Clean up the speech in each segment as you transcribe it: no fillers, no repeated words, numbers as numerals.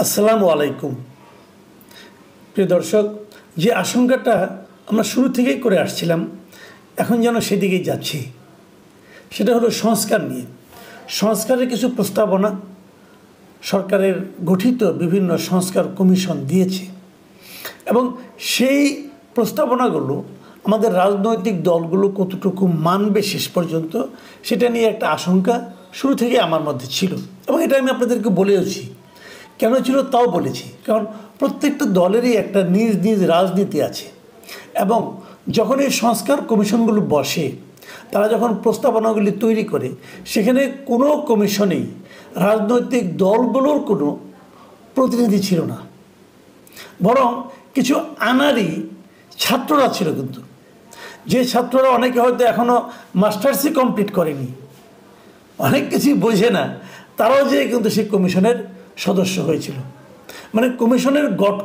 আসসালামু আলাইকুম। প্রিয় দর্শক, যে আশঙ্কাটা আমরা শুরু থেকেই করে আসছিলাম এখন যেন সেদিকেই যাচ্ছি, সেটা হলো সংস্কার নিয়ে। সংস্কারের কিছু প্রস্তাবনা সরকারের গঠিত বিভিন্ন সংস্কার কমিশন দিয়েছে এবং সেই প্রস্তাবনাগুলো আমাদের রাজনৈতিক দলগুলো কতটুকু মানবে শেষ পর্যন্ত সেটা নিয়ে একটা আশঙ্কা শুরু থেকে আমার মধ্যে ছিল এবং এটা আমি আপনাদেরকে বলেওছি। কেন ছিল তাও বলেছি, কারণ প্রত্যেকটা দলেরই একটা নিজ নিজ রাজনীতি আছে এবং যখন এই সংস্কার কমিশনগুলো বসে, তারা যখন প্রস্তাবনাগুলি তৈরি করে, সেখানে কোনো কমিশনেই রাজনৈতিক দলগুলোর কোনো প্রতিনিধি ছিল না, বরং কিছু আনারি ছাত্ররা ছিল। কিন্তু যে ছাত্ররা অনেকে হয়তো এখনও মাস্টার্সই কমপ্লিট করেনি, অনেক কিছুই বোঝে না, তারাও যে কিন্তু সেই কমিশনের সদস্য হয়েছিল। মানে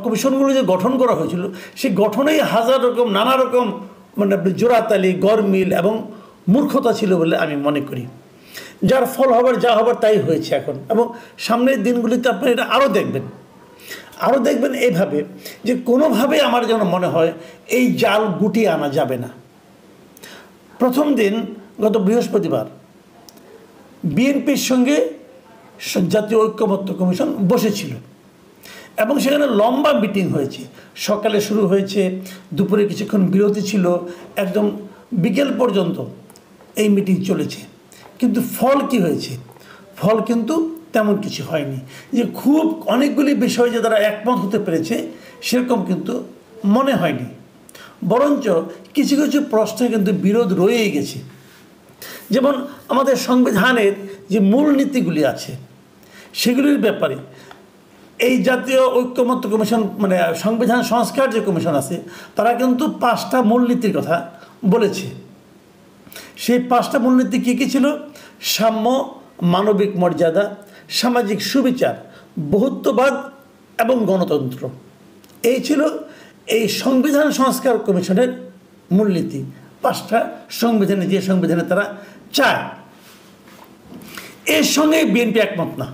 কমিশনগুলো যে গঠন করা হয়েছিল, সেই গঠনেই হাজার রকম নানা রকম মানে জোড়াতালি, গরমিল এবং মূর্খতা ছিল বলে আমি মনে করি, যার ফল হবার যা হবার তাই হয়েছে এখন। এবং সামনের দিনগুলিতে আপনি এটা আরও দেখবেন এইভাবে যে কোনোভাবে আমার যেন মনে হয় এই জাল গুটিয়ে আনা যাবে না। প্রথম দিন গত বৃহস্পতিবার বিএনপির সঙ্গে জাতীয় ঐক্যমত্য কমিশন বসেছিল এবং সেখানে লম্বা মিটিং হয়েছে। সকালে শুরু হয়েছে, দুপুরে কিছুক্ষণ বিরতি ছিল, একদম বিকেল পর্যন্ত এই মিটিং চলেছে। কিন্তু ফল কি হয়েছে? ফল কিন্তু তেমন কিছু হয়নি। যে খুব অনেকগুলি বিষয় যে তারা একমত হতে পেরেছে সেরকম কিন্তু মনে হয়নি, বরঞ্চ কিছু কিছু প্রশ্নে কিন্তু বিরোধ রয়েই গেছে। যেমন আমাদের সংবিধানের যে মূলনীতিগুলি আছে সেগুলির ব্যাপারে এই জাতীয় ঐক্যমত্য কমিশন মানে সংবিধান সংস্কার যে কমিশন আছে, তারা কিন্তু 5টা মূলনীতির কথা বলেছে। সেই 5টা মূলনীতি কী কী ছিল? সাম্য, মানবিক মর্যাদা, সামাজিক সুবিচার, বহুত্ববাদ এবং গণতন্ত্র। এই ছিল এই সংবিধান সংস্কার কমিশনের মূলনীতি। 5টা সংবিধানে, যে সংবিধানে তারা চায়। এর সঙ্গে বিএনপি একমত না।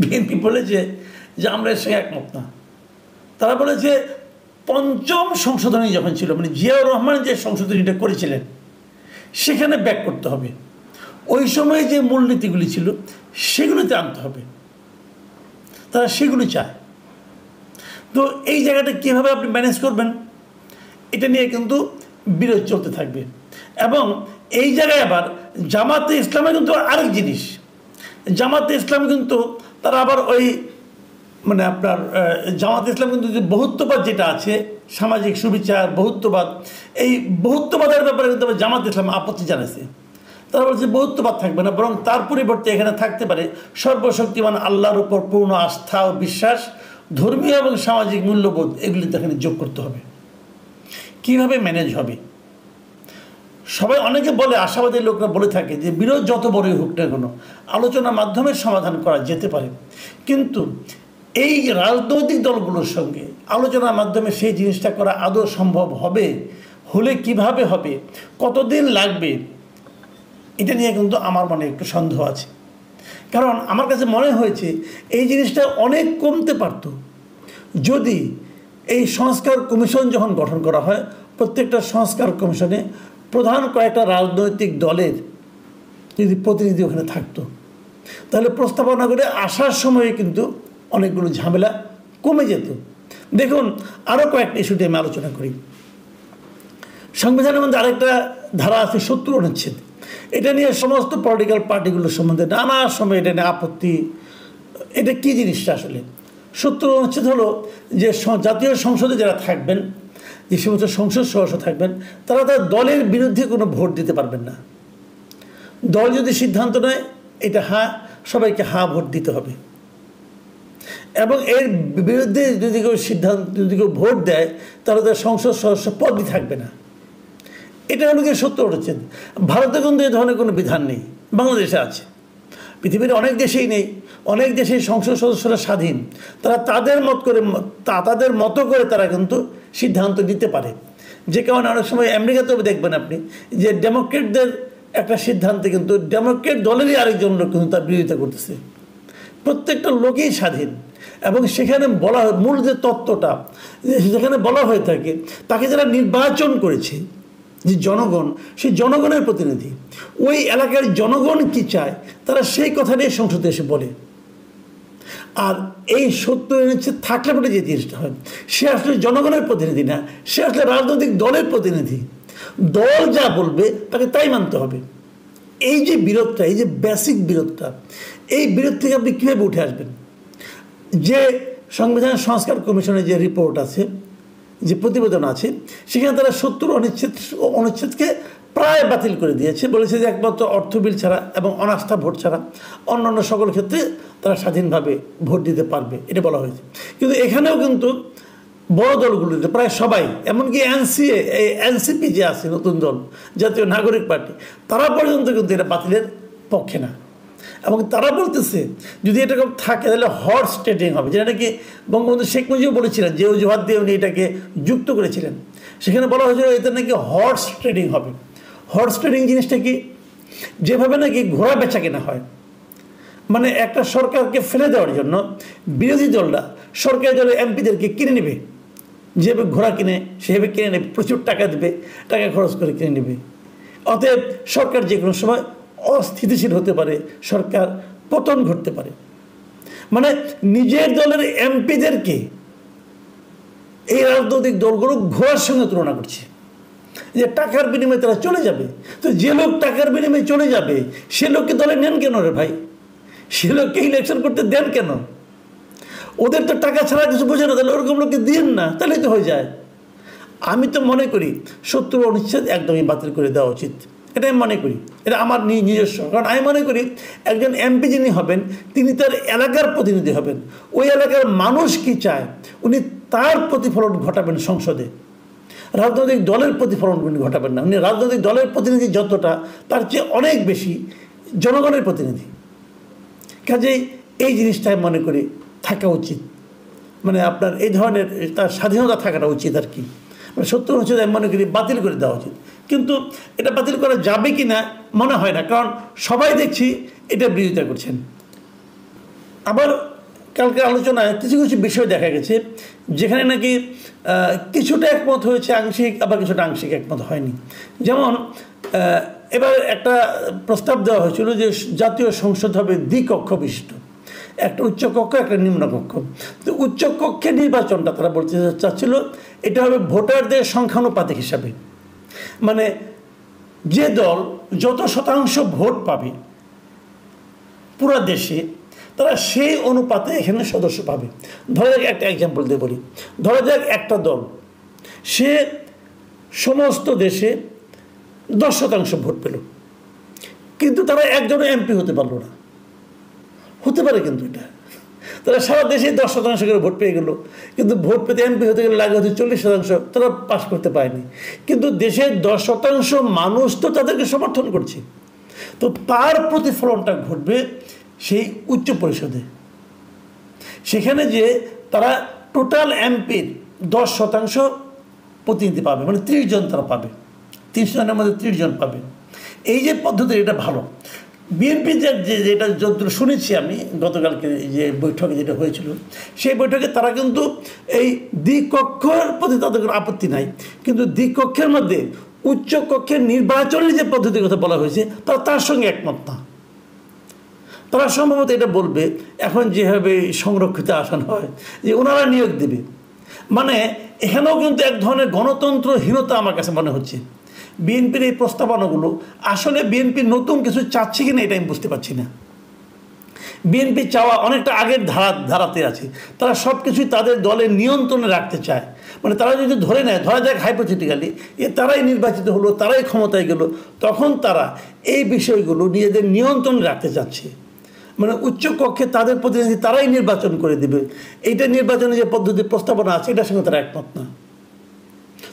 বিএনপি বলেছে যে আমরা এর সঙ্গে একমত না। তারা বলেছে 5ম সংশোধনী যখন ছিল, মানে জিয়াউর রহমান যে সংশোধনীটা করেছিলেন সেখানে ব্যাক করতে হবে, ওই সময়ে যে মূলনীতিগুলি ছিল সেগুলোতে আনতে হবে। তারা সেগুলি চায়। তো এই জায়গাটা কীভাবে আপনি ম্যানেজ করবেন, এটা নিয়ে কিন্তু বিরোধ চলতে থাকবে। এবং এই জায়গায় আবার জামাতে ইসলামে কিন্তু আরেক জিনিস, জামাতে ইসলাম কিন্তু তারা আবার ওই মানে আপনার জামাতে ইসলাম কিন্তু যে বহুত্ববাদ যেটা আছে, সামাজিক সুবিচার, বহুত্ববাদ, এই বহুত্ববাদের ব্যাপারে কিন্তু জামাতে ইসলাম আপত্তি জানাইছে। তারা বলছে বহুত্ববাদ থাকবে না, বরং তার পরিবর্তে এখানে থাকতে পারে সর্বশক্তিমান আল্লাহর উপর পূর্ণ আস্থা ও বিশ্বাস, ধর্মীয় এবং সামাজিক মূল্যবোধ, এগুলি তো এখানে যোগ করতে হবে। কীভাবে ম্যানেজ হবে? সবাই অনেকে বলে, আশাবাদী লোকরা বলে থাকে যে বিরোধ যত বড়ই হোক না কেন আলোচনার মাধ্যমে সমাধান করা যেতে পারে। কিন্তু এই রাজনৈতিক দলগুলোর সঙ্গে আলোচনার মাধ্যমে সেই জিনিসটা করা আদৌ সম্ভব হবে? হলে কিভাবে হবে? কতদিন লাগবে? এটা নিয়ে কিন্তু আমার মনে একটু সন্দেহ আছে। কারণ আমার কাছে মনে হয়েছে এই জিনিসটা অনেক কমতে পারত যদি এই সংস্কার কমিশন যখন গঠন করা হয়, প্রত্যেকটা সংস্কার কমিশনে প্রধান কয়েকটা রাজনৈতিক দলের যদি প্রতিনিধি ওখানে থাকতো, তাহলে প্রস্তাবনাগুলো আসার সময়ে কিন্তু অনেকগুলো ঝামেলা কমে যেত। দেখুন, আরও কয়েকটা ইস্যুতে আমি আলোচনা করি। সংবিধানের মধ্যে আরেকটা ধারা আছে, শত্রু অনুচ্ছেদ। এটা নিয়ে সমস্ত পলিটিক্যাল পার্টিগুলোর সম্বন্ধে নানা সময় এটা নিয়ে আপত্তি। এটা কী জিনিসটা আসলে? শত্রু অনুচ্ছেদ হলো যে জাতীয় সংসদে যারা থাকবেন, যে সমস্ত সংসদ সদস্য থাকবেন, তারা তার দলের বিরুদ্ধে কোনো ভোট দিতে পারবেন না। দল যদি সিদ্ধান্ত নেয় এটা হ্যাঁ, সবাইকে হ্যাঁ ভোট দিতে হবে, এবং এর বিরুদ্ধে যদি কেউ ভোট দেয় তাহলে তার সংসদ সদস্য পদই থাকবে না। এটা হলো গিয়ে শত্রু অনুচ্ছেদ। ভারতে কিন্তু এ ধরনের কোনো বিধান নেই, বাংলাদেশে আছে, পৃথিবীর অনেক দেশেই নেই। অনেক দেশেই সংসদ সদস্যরা স্বাধীন, তারা তাদের মতো করে তারা কিন্তু সিদ্ধান্ত নিতে পারে। যে কারণে অনেক সময় আমেরিকাতেও দেখবেন আপনি যে ডেমোক্রেটদের একটা সিদ্ধান্তে কিন্তু ডেমোক্রেট দলেরই আরেকজন লোক কিন্তু তার বিরোধিতা করতেছে। প্রত্যেকটা লোকই স্বাধীন, এবং সেখানে বলা হয় মূল যে তত্ত্বটা সেখানে বলা হয়ে থাকে, তাকে যারা নির্বাচন করেছে যে জনগণ, সেই জনগণের প্রতিনিধি, ওই এলাকার জনগণ কি চায় তারা সেই কথাটাই সংসদে এসে বলে। আর এই সত্য হচ্ছে থাকলে পরে যে জিনিসটা হয়, সে আসলে জনগণের প্রতিনিধি না, সে আসলে রাজনৈতিক দলের প্রতিনিধি। দল যা বলবে তাকে তাই মানতে হবে। এই যে বিরোধটা, এই যে বেসিক বিরোধটা, এই বিরোধ থেকে আপনি কীভাবে উঠে আসবেন? যে সংবিধান সংস্কার কমিশনের যে রিপোর্ট আছে, যে প্রতিবেদন আছে, সেখানে তারা 70 অনুচ্ছেদকে প্রায় বাতিল করে দিয়েছে। বলেছে যে একমাত্র অর্থ বিল ছাড়া এবং অনাস্থা ভোট ছাড়া অন্যান্য সকল ক্ষেত্রে তারা স্বাধীনভাবে ভোট দিতে পারবে, এটা বলা হয়েছে। কিন্তু এখানেও কিন্তু বড় দলগুলিতে প্রায় সবাই, এমনকি এনসিপি যে আছে নতুন দল, জাতীয় নাগরিক পার্টি, তারা পর্যন্ত কিন্তু এটা বাতিলের পক্ষে না। এবং তারা বলতেছে যদি এটা থাকে তাহলে হর্স ট্রেডিং হবে, যেটা নাকি বঙ্গবন্ধু শেখ মুজিবও বলেছিলেন, যে অজুহাত দিয়ে উনি এটাকে যুক্ত করেছিলেন। সেখানে বলা হয়েছিল এতে নাকি হর্স ট্রেডিং হবে। হর্স ট্রেডিং জিনিসটা কি? যেভাবে নাকি ঘোড়া বেচা কেনা হয়, মানে একটা সরকারকে ফেলে দেওয়ার জন্য বিরোধী দলরা সরকারি দলের এমপিদেরকে কিনে নেবে, যেভাবে ঘোড়া কিনে সেভাবে কিনে নেবে, প্রচুর টাকা দেবে, টাকা খরচ করে কিনে নেবে। অতএব সরকার যে কোনো সময় অস্থিতিশীল হতে পারে, সরকার পতন ঘটতে পারে। মানে নিজের দলের এমপিদেরকে এই রাজনৈতিক দলগুলো ঘোড়ার সঙ্গে তুলনা করছে, যে টাকার বিনিময়ে তারা চলে যাবে। তো যে লোক টাকার বিনিময়ে চলে যাবে সে লোককে দলে নেন কেন রে ভাই? সে লোককে ইলেকশন করতে দেন কেন? ওদের তো টাকা ছাড়া কিছু বোঝে না, তাহলে ওরকম লোককে দিন না, তাহলেই তো হয়ে যায়। আমি তো মনে করি 70 অনুচ্ছেদ একদমই বাতিল করে দেওয়া উচিত, এটা আমি মনে করি। এটা আমার নিজস্ব, কারণ আমি মনে করি একজন এমপি যিনি হবেন তিনি তার এলাকার প্রতিনিধি হবেন। ওই এলাকার মানুষ কি চায় উনি তার প্রতিফলন ঘটাবেন সংসদে, রাজনৈতিক দলের প্রতিফলন উনি ঘটাবেন না। উনি রাজনৈতিক দলের প্রতিনিধি যতটা, তার চেয়ে অনেক বেশি জনগণের প্রতিনিধি। কাজেই এই জিনিসটাই মনে করি থাকা উচিত, মানে আপনার এই ধরনের তার স্বাধীনতা থাকাটা উচিত আর কি। মানে 70 অনুচ্ছেদ আমি মনে করি বাতিল করে দেওয়া উচিত। কিন্তু এটা বাতিল করা যাবে কি না মনে হয় না, কারণ সবাই দেখছি এটা বিরোধিতা করছেন। আবার কালকে আলোচনায় কিছু কিছু বিষয় দেখা গেছে যেখানে নাকি কিছুটা একমত হয়েছে আংশিক, আবার কিছুটা আংশিক একমত হয়নি। যেমন এবার একটা প্রস্তাব দেওয়া হয়েছিল যে জাতীয় সংসদ হবে দ্বিকক্ষ বিশিষ্ট, একটা উচ্চকক্ষ একটা নিম্নকক্ষ। তো উচ্চকক্ষের নির্বাচনটা তারা বলতে চাচ্ছিল এটা হবে ভোটারদের সংখ্যানুপাতিক হিসাবে, মানে যে দল যত শতাংশ ভোট পাবে পুরো দেশে তারা সেই অনুপাতে এখানে সদস্য পাবে। ধরা যাক একটা এক্সাম্পল দিয়ে বলি, ধরা যাক একটা দল সে সমস্ত দেশে 10% ভোট পেল, কিন্তু তারা একজনও এমপি হতে পারলো না। হতে পারে কিন্তু এটা, তারা সারা দেশে 10% করে ভোট পেয়ে গেল, কিন্তু ভোট পেতে এমপি হতে গেলে লাগে হচ্ছে 40%, তারা পাস করতে পারেনি। কিন্তু দেশের 10% মানুষ তো তাদেরকে সমর্থন করছে, তো তার প্রতিফলনটা ঘটবে সেই উচ্চ পরিষদে। সেখানে যে তারা টোটাল এমপির 10% প্রতিনিধি পাবে, মানে 30 জন তারা পাবে, 30 জনের মধ্যে 30 জন পাবে। এই যে পদ্ধতি এটা ভালো। বিএনপি যেটা যতদূর শুনেছি আমি গতকালকে যে বৈঠকে যেটা হয়েছিল, সেই বৈঠকে তারা কিন্তু এই দ্বিকক্ষের প্রতি তাদের কোনো আপত্তি নাই, কিন্তু দ্বিকক্ষের মধ্যে উচ্চ কক্ষের নির্বাচনের যে পদ্ধতির কথা বলা হয়েছে তারা তার সঙ্গে একমত না। তারা সম্ভবত এটা বলবে এখন যেভাবে সংরক্ষিত আসন হয় যে ওনারা নিয়োগ দেবে, মানে এখানেও কিন্তু এক ধরনের গণতন্ত্রহীনতা আমার কাছে মনে হচ্ছে। বিএনপির এই প্রস্তাবনাগুলো আসলে বিএনপি নতুন কিছু চাচ্ছে কিনা এটা আমি বুঝতে পারছি না। বিএনপি চাওয়া অনেকটা আগের ধারাতে আছে, তারা সব কিছুই তাদের দলের নিয়ন্ত্রণে রাখতে চায়। মানে তারা যদি ধরে নেয়, ধরা যাক হাইপোথেটিক্যালি তারাই নির্বাচিত হলো, তারাই ক্ষমতায় গেল, তখন তারা এই বিষয়গুলো নিজেদের নিয়ন্ত্রণে রাখতে চাচ্ছে। মানে উচ্চ কক্ষে তাদের প্রতিনিধি তারাই নির্বাচন করে দেবে, এইটা নির্বাচনের যে পদ্ধতি প্রস্তাবনা আছে এটার সঙ্গে তারা একমত না।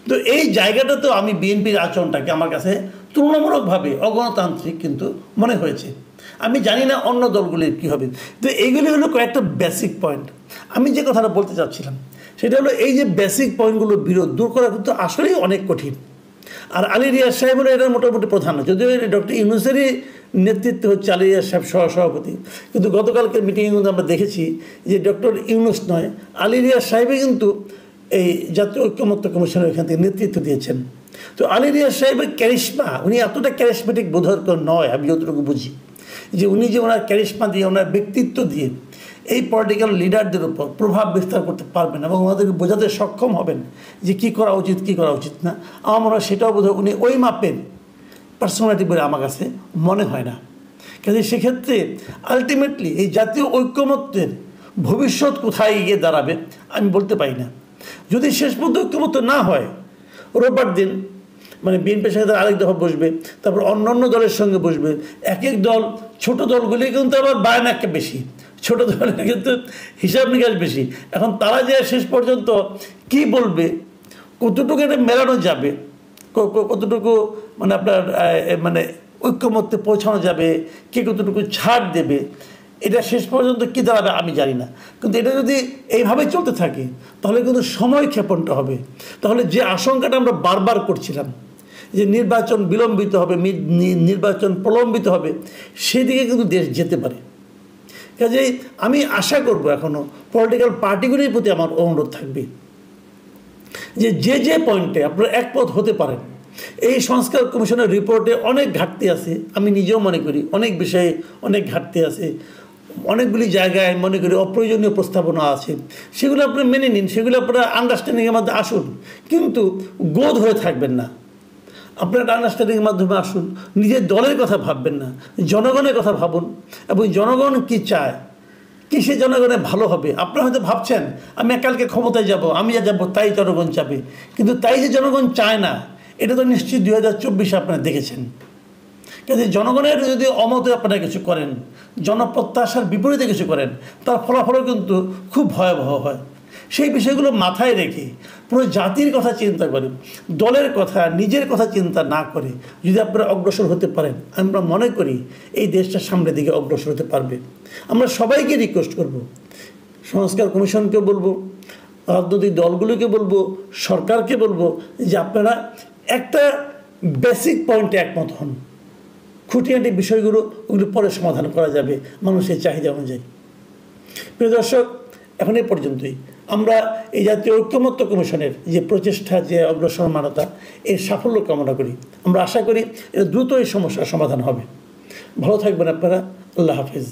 তো এই জায়গাটা তো আমি বিএনপির আচরণটাকে আমার কাছে তুলনামূলকভাবে অগণতান্ত্রিক কিন্তু মনে হয়েছে। আমি জানি না অন্য দলগুলির কী হবে। তো এইগুলি হলো কয়েকটা বেসিক পয়েন্ট। আমি যে কথাটা বলতে চাচ্ছিলাম সেটা হলো এই যে বেসিক পয়েন্টগুলো বিরোধ দূর করা কিন্তু আসলেই অনেক কঠিন। আর আলী রিয়াজ সাহেবের এটা মোটামুটি প্রধান, যদিও ডক্টর ইউনূসেরই নেতৃত্বে হচ্ছে আলী রিয়াজ সাহেব সহসভাপতি। কিন্তু গতকালকের মিটিংয়ে কিন্তু আমরা দেখেছি যে ডক্টর ইউনূস নয়, আলী রিয়াজ সাহেবই কিন্তু এই জাতীয় ঐক্যমত্য কমিশনের এখান থেকে নেতৃত্ব দিয়েছেন। তো আলী রিয়াজ সাহেবের ক্যারিশমা, উনি এতটা ক্যারিশমেটিক বোধহয় নয়, আমি যতটুকু বুঝি, যে উনি যে ওনার ক্যারিশমা দিয়ে, ওনার ব্যক্তিত্ব দিয়ে এই পলিটিক্যাল লিডারদের উপর প্রভাব বিস্তার করতে পারবেন এবং ওনাদেরকে বোঝাতে সক্ষম হবেন যে কী করা উচিত, কী করা উচিত না। আমার মনে হয় সেটাও বোধহয় উনি ওই মাপের পার্সোনালিটি বলে আমার কাছে মনে হয় না। কাজে সেক্ষেত্রে আলটিমেটলি এই জাতীয় ঐক্যমত্যের ভবিষ্যৎ কোথায় গিয়ে দাঁড়াবে আমি বলতে পারি না। যদি শেষ পর্যন্ত ঐক্যমত্য না হয়, রোববার দিন মানে বিএনপির সাথে আরেক দফা বসবে, তারপর অন্যান্য দলের সঙ্গে বসবে। এক এক দল, ছোট দলগুলি কিন্তু আবার বায়নাকে বেশি, ছোট দলের কিন্তু হিসাব নিকাশ বেশি। এখন তারা যে শেষ পর্যন্ত কি বলবে, কতটুকু এটা মেলানো যাবে, কতটুকু মানে আপনার মানে ঐক্যমত্যে পৌঁছানো যাবে, কে কতটুকু ছাড় দেবে, এটা শেষ পর্যন্ত কী দাঁড়াবে আমি জানি না। কিন্তু এটা যদি এইভাবে চলতে থাকে তাহলে কিন্তু সময় ক্ষেপণটা হবে। তাহলে যে আশঙ্কাটা আমরা বারবার করছিলাম যে নির্বাচন বিলম্বিত হবে, নির্বাচন প্রলম্বিত হবে, সেদিকে কিন্তু দেশ যেতে পারে। কাজেই আমি আশা করব, এখনও পলিটিক্যাল পার্টিগুলির প্রতি আমার অনুরোধ থাকবে যে যে পয়েন্টে আপনারা একমত হতে পারেন। এই সংস্কার কমিশনের রিপোর্টে অনেক ঘাটতি আছে, আমি নিজেও মনে করি অনেক বিষয়ে অনেক ঘাটতি আছে, অনেকগুলি জায়গায় মনে করি অপ্রয়োজনীয় প্রস্তাবনা আছে। সেগুলো আপনারা মেনে নিন, সেগুলো আপনারা আন্ডারস্ট্যান্ডিংয়ের মধ্যে আসুন, কিন্তু গোদ হয়ে থাকবেন না। আপনারা আন্ডারস্ট্যান্ডিংয়ের মাধ্যমে আসুন, নিজের দলের কথা ভাববেন না, জনগণের কথা ভাবুন এবং জনগণ কি চায়, কিসে জনগণের ভালো হবে। আপনারা হয়তো ভাবছেন আমি কালকে ক্ষমতায় যাব, আমি যা যাবো তাই জনগণ চাবে, কিন্তু তাই যে জনগণ চায় না এটা তো নিশ্চিত 2024 আপনারা দেখেছেন। কিন্তু জনগণের যদি অমতে আপনারা কিছু করেন, জনপ্রত্যাশার বিপরীতে কিছু করেন, তার ফলাফলও কিন্তু খুব ভয়াবহ হয়। সেই বিষয়গুলো মাথায় রেখে পুরো জাতির কথা চিন্তা করেন, দলের কথা, নিজের কথা চিন্তা না করে যদি আপনারা অগ্রসর হতে পারেন, আমরা মনে করি এই দেশটা সামনের দিকে অগ্রসর হতে পারবে। আমরা সবাইকে রিকোয়েস্ট করব, সংস্কার কমিশনকে বলবো, রাজনৈতিক দলগুলোকে বলবো, সরকারকে বলবো যে আপনারা একটা বেসিক পয়েন্টে একমত হন। খুঁটিনাটি বিষয়গুলো ওগুলো পরে সমাধান করা যাবে মানুষের চাহিদা অনুযায়ী। প্রিয় দর্শক, এখন এ পর্যন্তই। আমরা এই জাতীয় ঐক্যমত্য কমিশনের যে প্রচেষ্টা, যে অগ্রসরমানতা, এর সাফল্য কামনা করি। আমরা আশা করি দ্রুত এই সমস্যার সমাধান হবে। ভালো থাকবেন আপনারা। আল্লাহ হাফেজ।